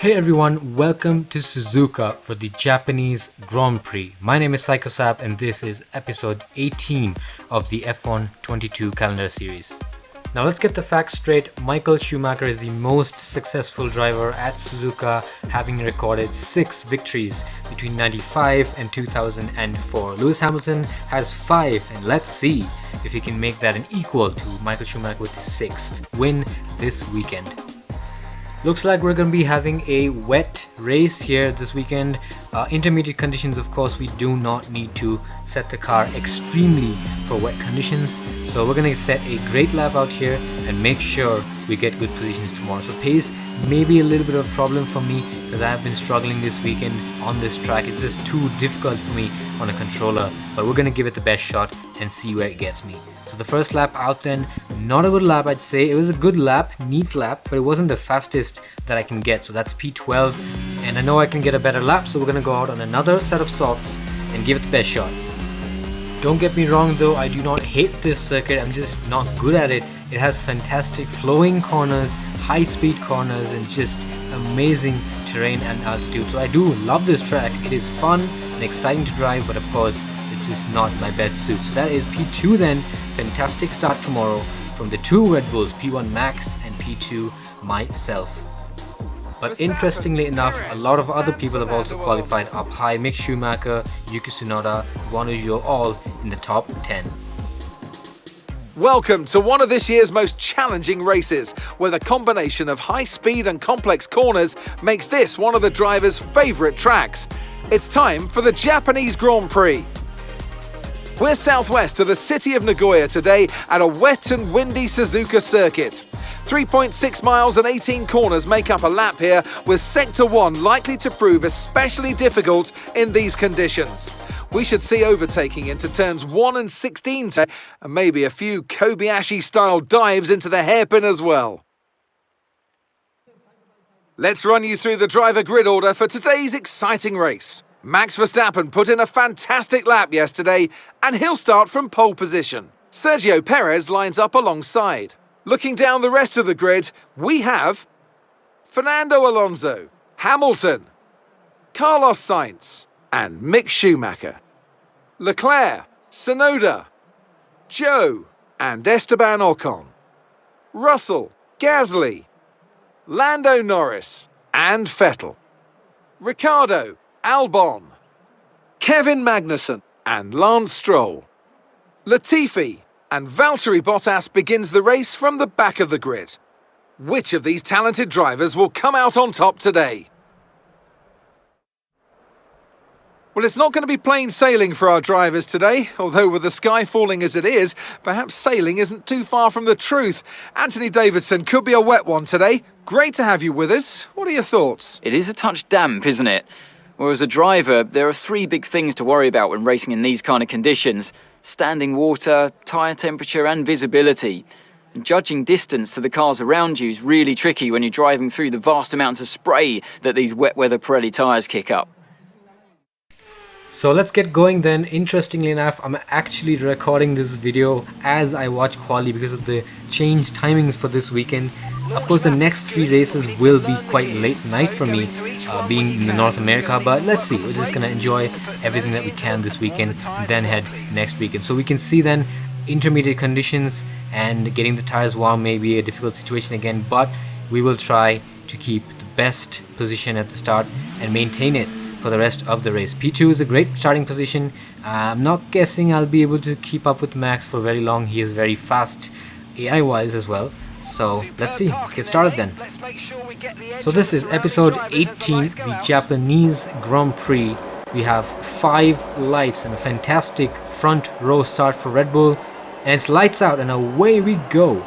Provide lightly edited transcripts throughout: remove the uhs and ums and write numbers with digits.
Hey everyone, welcome to Suzuka for the Japanese Grand Prix. My name is Psychosap and this is episode 18 of the F1 22 calendar series. Now let's get the facts straight. Michael Schumacher is the most successful driver at Suzuka, having recorded 6 victories between 95 and 2004. Lewis Hamilton has 5, and let's see if he can make that an equal to Michael Schumacher with the 6th win this weekend. Looks like we're going to be having a wet race here this weekend. Intermediate conditions, of course, we do not need to set the car extremely for wet conditions. So we're going to set a great lap out here and make sure we get good positions tomorrow. So pace may be a little bit of a problem for me because I have been struggling this weekend on this track. It's just too difficult for me on a controller, but we're going to give it the best shot and see where it gets me. So the first lap out then, not a good lap I'd say. It was a good lap, neat lap, but it wasn't the fastest that I can get. So that's P12, and I know I can get a better lap, so we're going to go out on another set of softs and give it the best shot. Don't get me wrong though, I do not hate this circuit, I'm just not good at it. It has fantastic flowing corners, high speed corners, and just amazing terrain and altitude. So I do love this track. It is fun and exciting to drive, but of course it's just not my best suit. So that is P2 then. Fantastic start tomorrow from the 2 Red Bulls, P1 Max and P2 myself. But interestingly enough, a lot of other people have also qualified up high. Mick Schumacher, Yuki Tsunoda, Guan Yu Zhou, all in the top 10. Welcome to one of this year's most challenging races, where the combination of high speed and complex corners makes this one of the drivers' favourite tracks. It's time for the Japanese Grand Prix. We're southwest of the city of Nagoya today at a wet and windy Suzuka circuit. 3.6 miles and 18 corners make up a lap here, with Sector 1 likely to prove especially difficult in these conditions. We should see overtaking into turns 1 and 16 and maybe a few Kobayashi-style dives into the hairpin as well. Let's run you through the driver grid order for today's exciting race. Max Verstappen put in a fantastic lap yesterday, and he'll start from pole position. Sergio Perez lines up alongside. Looking down the rest of the grid, we have Fernando Alonso, Hamilton, Carlos Sainz, and Mick Schumacher. Leclerc, Tsunoda, Zhou, and Esteban Ocon. Russell, Gasly, Lando Norris, and Vettel. Ricciardo, Albon, Kevin Magnussen, and Lance Stroll. Latifi and Valtteri Bottas begins the race from the back of the grid. Which of these talented drivers will come out on top today? Well, it's not going to be plain sailing for our drivers today, although with the sky falling as it is, perhaps sailing isn't too far from the truth. Anthony Davidson, could be a wet one today. Great to have you with us. What are your thoughts? It is a touch damp, isn't it? Well, as a driver, there are 3 big things to worry about when racing in these kind of conditions: standing water, tyre temperature and visibility. And judging distance to the cars around you is really tricky when you're driving through the vast amounts of spray that these wet weather Pirelli tyres kick up. So let's get going then. Interestingly enough, I'm actually recording this video as I watch quali because of the changed timings for this weekend. Of course, the next 3 races will be quite late night for me, being in North America, but let's see. We're just going to enjoy everything that we can this weekend and then head next weekend. So we can see then intermediate conditions, and getting the tires warm may be a difficult situation again, but we will try to keep the best position at the start and maintain it for the rest of the race. P2 is a great starting position. I'm not guessing I'll be able to keep up with Max for very long. He is very fast AI wise as well. So let's see, let's get started then. So this is episode 18, the Japanese Grand Prix. We have 5 lights and a fantastic front row start for Red Bull, and it's lights out and away we go.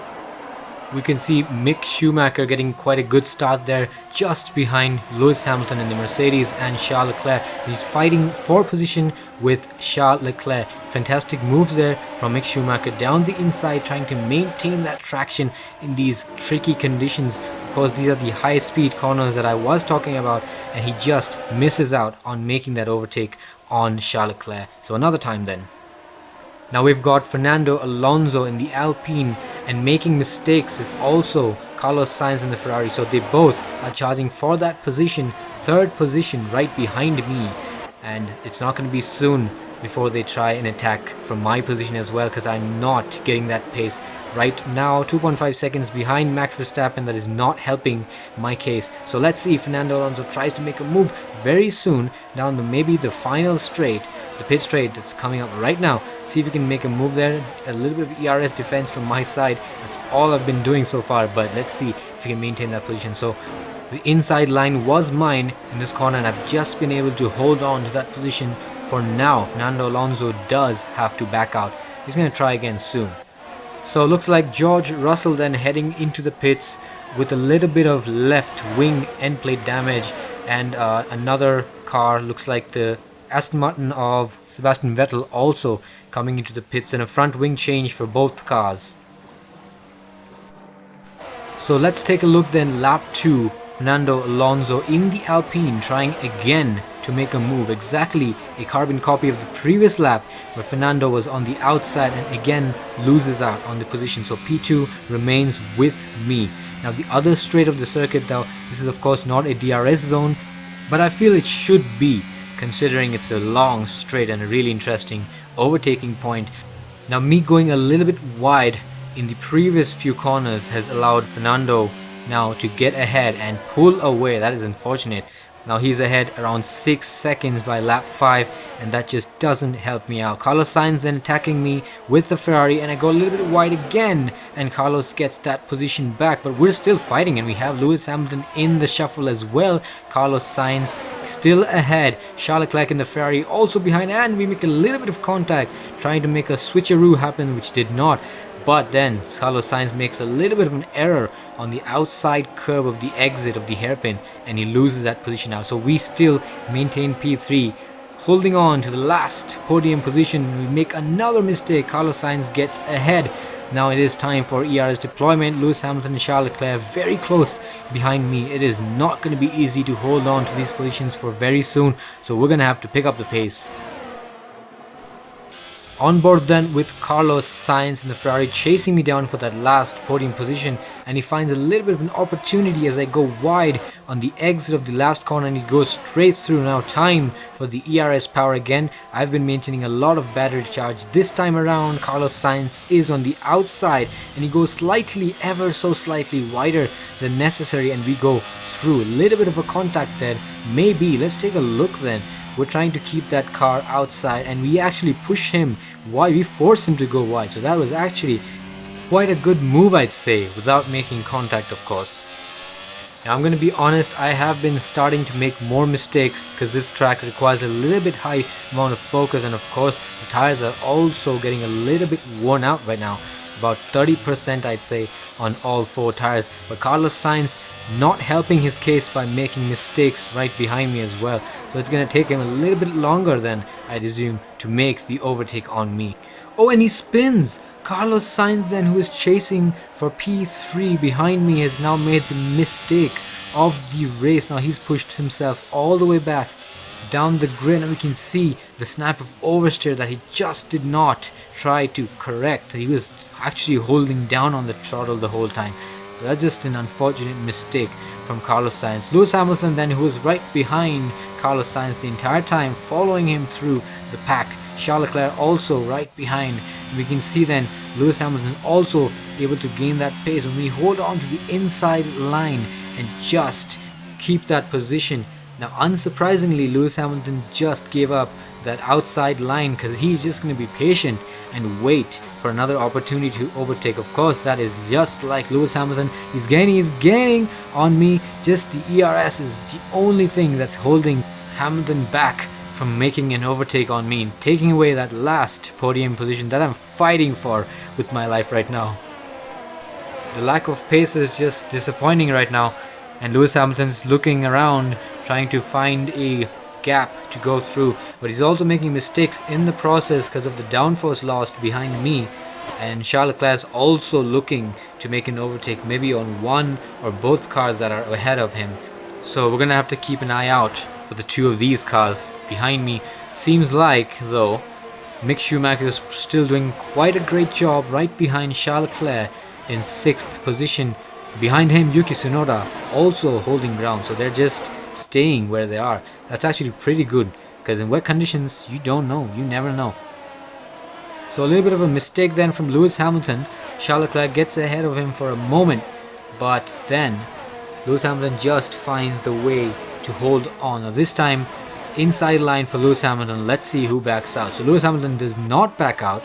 We can see Mick Schumacher getting quite a good start there, just behind Lewis Hamilton in the Mercedes and Charles Leclerc. He's fighting for position with Charles Leclerc. Fantastic moves there from Mick Schumacher down the inside, trying to maintain that traction in these tricky conditions. Of course, these are the high speed corners that I was talking about, and he just misses out on making that overtake on Charles Leclerc. So another time then. Now we've got Fernando Alonso in the Alpine, and making mistakes is also Carlos Sainz in the Ferrari. So they both are charging for that position, third position right behind me. And it's not going to be soon before they try an attack from my position as well, because I'm not getting that pace right now. 2.5 seconds behind Max Verstappen. That is not helping my case. So let's see if Fernando Alonso tries to make a move very soon down to maybe the final straight, the pit straight that's coming up right now. See if we can make a move there. A little bit of ERS defense from my side. That's all I've been doing so far, but let's see if we can maintain that position. So the inside line was mine in this corner, and I've just been able to hold on to that position for now. Fernando Alonso does have to back out. He's going to try again soon. So looks like George Russell then heading into the pits with a little bit of left wing end plate damage, and another car, looks like the Aston Martin of Sebastian Vettel, also coming into the pits, and a front wing change for both cars. So let's take a look then. Lap 2, Fernando Alonso in the Alpine trying again to make a move, exactly a carbon copy of the previous lap where Fernando was on the outside and again loses out on the position. So P2 remains with me. Now the other straight of the circuit, though, this is of course not a DRS zone, but I feel it should be, considering it's a long straight and a really interesting overtaking point. Now me going a little bit wide in the previous few corners has allowed Fernando now to get ahead and pull away. That is unfortunate. Now he's ahead around 6 seconds by lap 5, and that just doesn't help me out. Carlos Sainz then attacking me with the Ferrari, and I go a little bit wide again, and Carlos gets that position back, but we're still fighting, and we have Lewis Hamilton in the shuffle as well. Carlos Sainz still ahead, Charles Leclerc in the Ferrari also behind, and we make a little bit of contact trying to make a switcheroo happen, which did not. But then Carlos Sainz makes a little bit of an error on the outside curve of the exit of the hairpin, and he loses that position now. So we still maintain P3, holding on to the last podium position. We make another mistake. Carlos Sainz gets ahead. Now it is time for ERS deployment. Lewis Hamilton and Charles Leclerc very close behind me. It is not going to be easy to hold on to these positions for very soon, so we're going to have to pick up the pace. On board then with Carlos Sainz in the Ferrari chasing me down for that last podium position, and he finds a little bit of an opportunity as I go wide on the exit of the last corner, and he goes straight through. Now time for the ERS power again. I've been maintaining a lot of battery charge. This time around Carlos Sainz is on the outside, and he goes slightly, ever so slightly wider than necessary, and we go through. A little bit of a contact there, maybe. Let's take a look then. We're trying to keep that car outside, and we actually push him wide. We force him to go wide. So that was actually quite a good move, I'd say, without making contact, of course. Now I'm going to be honest, I have been starting to make more mistakes because this track requires a little bit high amount of focus, and of course the tires are also getting a little bit worn out right now. About 30% I'd say on all 4 tires. But Carlos Sainz not helping his case by making mistakes right behind me as well. So it's going to take him a little bit longer than I'd assume to make the overtake on me. Oh, and he spins! Carlos Sainz then, who is chasing for P3 behind me, has now made the mistake of the race. Now he's pushed himself all the way back down the grid, and we can see the snap of oversteer that he just did not try to correct. He was actually holding down on the throttle the whole time. So that's just an unfortunate mistake from Carlos Sainz. Lewis Hamilton then, who was right behind Carlos Sainz the entire time, following him through the pack. Charles Leclerc also right behind. We can see then Lewis Hamilton also able to gain that pace when we hold on to the inside line and just keep that position. Now unsurprisingly, Lewis Hamilton just gave up that outside line because he's just going to be patient and wait for another opportunity to overtake. Of course, that is just like Lewis Hamilton. He's gaining on me. Just the ERS is the only thing that's holding Hamilton back from making an overtake on me and taking away that last podium position that I'm fighting for with my life right now. The lack of pace is just disappointing right now, and Lewis Hamilton's looking around trying to find a gap to go through, but he's also making mistakes in the process because of the downforce lost behind me, and Charles Leclerc's also looking to make an overtake maybe on one or both cars that are ahead of him. So we're gonna have to keep an eye out for the 2 of these cars behind me. Seems like though Mick Schumacher is still doing quite a great job right behind Charles Leclerc in 6th position. Behind him, Yuki Tsunoda also holding ground, so they're just staying where they are. That's actually pretty good, because in wet conditions, you don't know, you never know. So a little bit of a mistake then from Lewis Hamilton. Charles Leclerc gets ahead of him for a moment, but then Lewis Hamilton just finds the way to hold on. Now this time, inside line for Lewis Hamilton. Let's see who backs out. So Lewis Hamilton does not back out.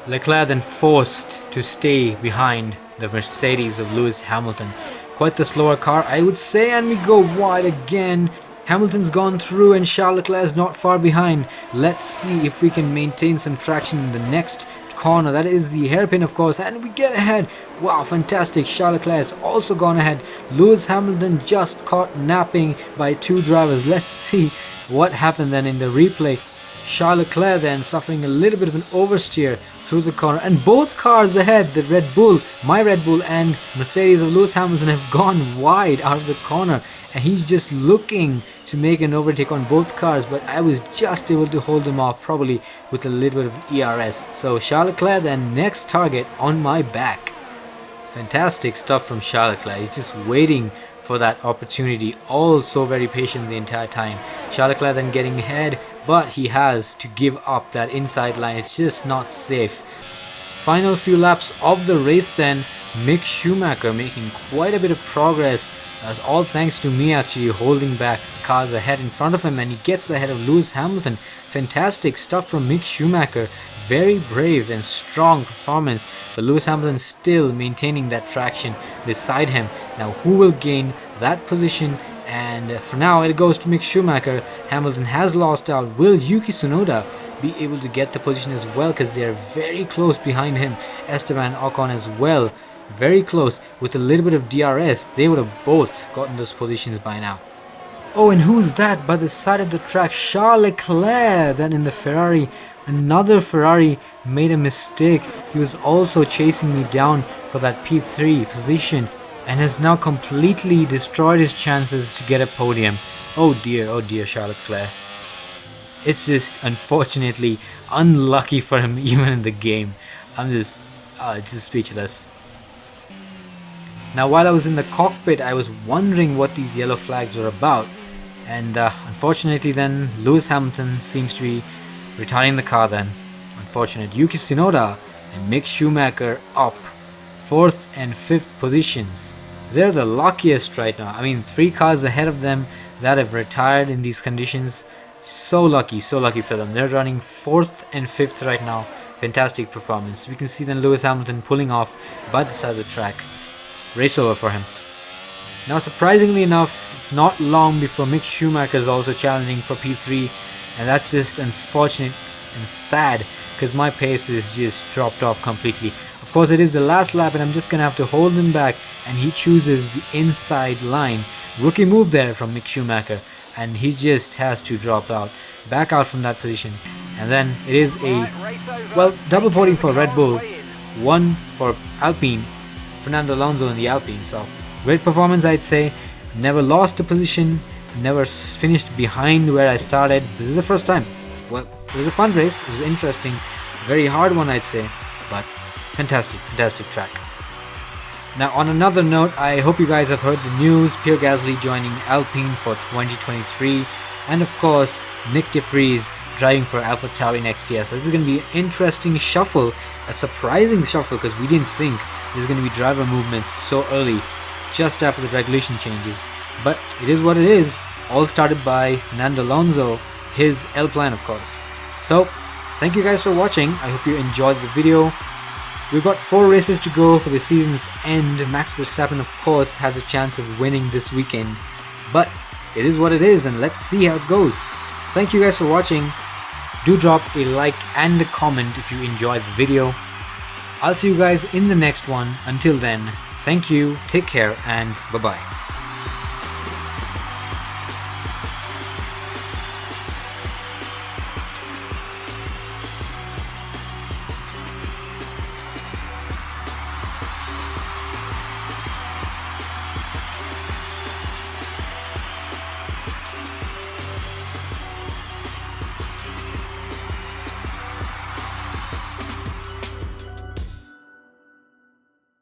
Leclerc then forced to stay behind the Mercedes of Lewis Hamilton. Quite the slower car, I would say, and we go wide again. Hamilton's gone through and Charles Leclerc is not far behind. Let's see if we can maintain some traction in the next corner. That is the hairpin, of course, and we get ahead. Wow, fantastic. Charles Leclerc has also gone ahead. Lewis Hamilton just caught napping by two drivers. Let's see what happened then in the replay. Charles Leclerc then suffering a little bit of an oversteer through the corner, and both cars ahead, the Red Bull, my Red Bull and Mercedes of Lewis Hamilton, have gone wide out of the corner, and he's just looking to make an overtake on both cars, but I was just able to hold them off, probably with a little bit of ERS. So Charles Leclerc then next target on my back. Fantastic stuff from Charles Leclerc. He's just waiting for that opportunity, also very patient the entire time. Charles Leclerc then getting ahead, but he has to give up that inside line. It's just not safe. Final few laps of the race then, Mick Schumacher making quite a bit of progress. That's all thanks to me actually holding back the cars ahead in front of him, and he gets ahead of Lewis Hamilton. Fantastic stuff from Mick Schumacher. Very brave and strong performance, but Lewis Hamilton still maintaining that traction beside him. Now who will gain that position? And for now it goes to Mick Schumacher. Hamilton has lost out. Will Yuki Tsunoda be able to get the position as well, because they are very close behind him? Esteban Ocon as well, very close. With a little bit of DRS, they would have both gotten those positions by now. Oh, and who's that by the side of the track? Charles Leclerc. Then in the Ferrari, another Ferrari made a mistake. He was also chasing me down for that P3 position and has now completely destroyed his chances to get a podium. Oh dear, Charles Leclerc. It's just unfortunately unlucky for him even in the game. I'm just speechless. Now while I was in the cockpit, I was wondering what these yellow flags were about, and unfortunately then Lewis Hamilton seems to be retiring the car then. Unfortunate. Yuki Tsunoda and Mick Schumacher up 4th and 5th positions. They're the luckiest right now. I mean, 3 cars ahead of them that have retired in these conditions. So lucky for them. They're running 4th and 5th right now. Fantastic performance. We can see then Lewis Hamilton pulling off by the side of the track. Race over for him. Now surprisingly enough, it's not long before Mick Schumacher is also challenging for P3, and that's just unfortunate and sad because my pace is just dropped off completely. Of course it is the last lap and I'm just gonna have to hold him back, and he chooses the inside line. Rookie move there from Mick Schumacher, and he just has to drop out, back out from that position. And then it is a, well, double podium for Red Bull, 1 for Alpine, Fernando Alonso in the Alpine. So great performance, I'd say. Never lost a position, never finished behind where I started. This is the first time. Well, it was a fun race, it was interesting, very hard one I'd say, but fantastic track. Now on another note, I hope you guys have heard the news. Pierre Gasly joining Alpine for 2023, and of course Nick de Vries driving for AlphaTauri next year. So this is going to be an interesting shuffle, a surprising shuffle, because we didn't think there's going to be driver movements so early, just after the regulation changes. But it is what it is. All started by Fernando Alonso, his L plan of course. So thank you guys for watching. I hope you enjoyed the video. We've got 4 races to go for the season's end. Max Verstappen of course has a chance of winning this weekend, but it is what it is, and let's see how it goes. Thank you guys for watching. Do drop a like and a comment if you enjoyed the video. I'll see you guys in the next one. Until then, thank you, take care, and bye bye.